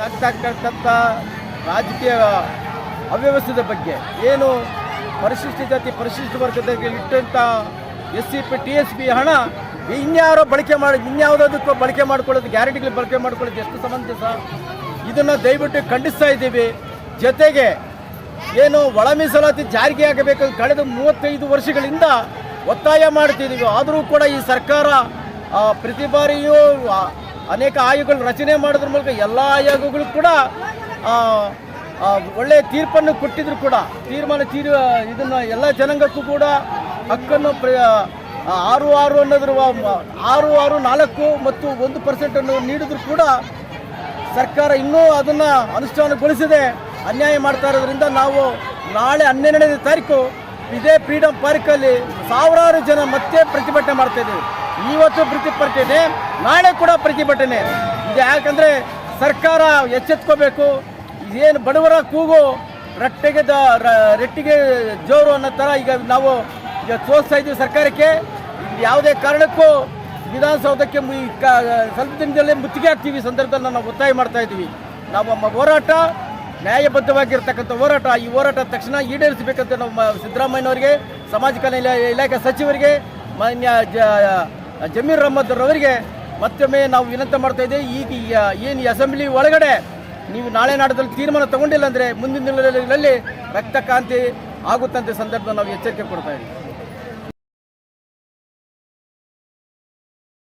ಆಗ್ತಾ ಇರ್ತಕ್ಕಂಥ ರಾಜಕೀಯ ಅವ್ಯವಸ್ಥೆದ ಬಗ್ಗೆ ಏನು ಪರಿಶಿಷ್ಟ ಜಾತಿ ಪರಿಶಿಷ್ಟ ವರ್ಗದಲ್ಲಿ ಇಟ್ಟಂಥ SCP TSP ಹಣ ಇನ್ಯಾರೋ ಬಳಕೆ ಮಾಡಿ ಇನ್ಯಾವುದಕ್ಕೂ ಬಳಕೆ ಮಾಡ್ಕೊಳ್ಳೋದು ಗ್ಯಾರಂಟಿಗಳು ಬಳಕೆ ಮಾಡ್ಕೊಳ್ಳೋದು ಎಷ್ಟು ಸಮಂಜಸ? ಇದನ್ನು ದಯವಿಟ್ಟು ಖಂಡಿಸ್ತಾ ಇದ್ದೀವಿ. ಜೊತೆಗೆ ಏನು ಒಳ ಮೀಸಲಾತಿ ಜಾರಿಗೆ ಆಗಬೇಕು ಕಳೆದ 35 ವರ್ಷಗಳಿಂದ ಒತ್ತಾಯ ಮಾಡ್ತಿದ್ದೀವಿ. ಆದರೂ ಕೂಡ ಈ ಸರ್ಕಾರ ಪ್ರತಿ ಬಾರಿಯೂ ಅನೇಕ ಆಯೋಗಗಳು ರಚನೆ ಮಾಡೋದ್ರ ಮೂಲಕ ಎಲ್ಲ ಆಯೋಗಗಳು ಕೂಡ ಒಳ್ಳೆಯ ತೀರ್ಪನ್ನು ಕೊಟ್ಟಿದ್ರು ಕೂಡ ಇದನ್ನು ಎಲ್ಲ ಜನಾಂಗಕ್ಕೂ ಕೂಡ ಹಕ್ಕನ್ನು 6 ಅನ್ನೋದ್ರ 6 4 ಮತ್ತು 1% ಅನ್ನು ನೀಡಿದ್ರು ಕೂಡ ಸರ್ಕಾರ ಇನ್ನೂ ಅದನ್ನು ಅನುಷ್ಠಾನಗೊಳಿಸದೆ ಅನ್ಯಾಯ ಮಾಡ್ತಾ ಇರೋದ್ರಿಂದ ನಾವು ನಾಳೆ 12ನೇ ತಾರೀಕು ಇದೇ ಫ್ರೀಡಮ್ ಪಾರ್ಕಲ್ಲಿ ಸಾವಿರಾರು ಜನ ಮತ್ತೆ ಪ್ರತಿಭಟನೆ ಮಾಡ್ತಾ ಇದ್ದೀವಿ. ಇವತ್ತು ಪ್ರತಿಭಟನೆ, ನಾಳೆ ಕೂಡ ಪ್ರತಿಭಟನೆ. ಇದು ಯಾಕಂದರೆ ಸರ್ಕಾರ ಎಚ್ಚೆತ್ಕೋಬೇಕು. ಏನು ಬಡವರ ಕೂಗು ರೆಟ್ಟಿಗೆ ಜೋರು ಅನ್ನೋ ಥರ ಈಗ ನಾವು ತೋರಿಸ್ತಾ ಇದ್ದೀವಿ ಸರ್ಕಾರಕ್ಕೆ. ಯಾವುದೇ ಕಾರಣಕ್ಕೂ ವಿಧಾನಸೌಧಕ್ಕೆ ಸ್ವಲ್ಪ ದಿನದಲ್ಲೇ ಮುತ್ತಿಗೆ ಹಾಕ್ತೀವಿ ಸಂದರ್ಭದಲ್ಲಿ ನಾವು ಒತ್ತಾಯ ಮಾಡ್ತಾ ಇದ್ದೀವಿ. ನಮ್ಮ ಹೋರಾಟ ನ್ಯಾಯಬದ್ಧವಾಗಿರ್ತಕ್ಕಂಥ ಹೋರಾಟ. ಈ ಹೋರಾಟ ತಕ್ಷಣ ಈಡೇರಿಸಬೇಕಂತ ನಮ್ಮ ಸಿದ್ದರಾಮಯ್ಯನವರಿಗೆ, ಸಮಾಜ ಕಲ್ಯಾಣ ಇಲಾಖೆ ಸಚಿವರಿಗೆ, ಮಾನ್ಯ ಜಮೀರ್ ಅಹ್ಮದ್ ಅವರಿಗೆ ಮತ್ತೊಮ್ಮೆ ನಾವು ವಿನಂತಿ ಮಾಡ್ತಾ ಇದ್ದೇವೆ. ಈಗ ಏನು ಅಸೆಂಬ್ಲಿ ಒಳಗಡೆ ನೀವು ನಾಳೆ ನಾಡದಲ್ಲಿ ತೀರ್ಮಾನ ತಗೊಂಡಿಲ್ಲ ಅಂದರೆ ಮುಂದಿನ ದಿನಗಳಲ್ಲಿ ರಕ್ತಕ್ರಾಂತಿ ಆಗುತ್ತಂತೆ ಸಂದರ್ಭದಲ್ಲಿ ನಾವು ಎಚ್ಚರಿಕೆ ಕೊಡ್ತಾ ಇದ್ದೀವಿ.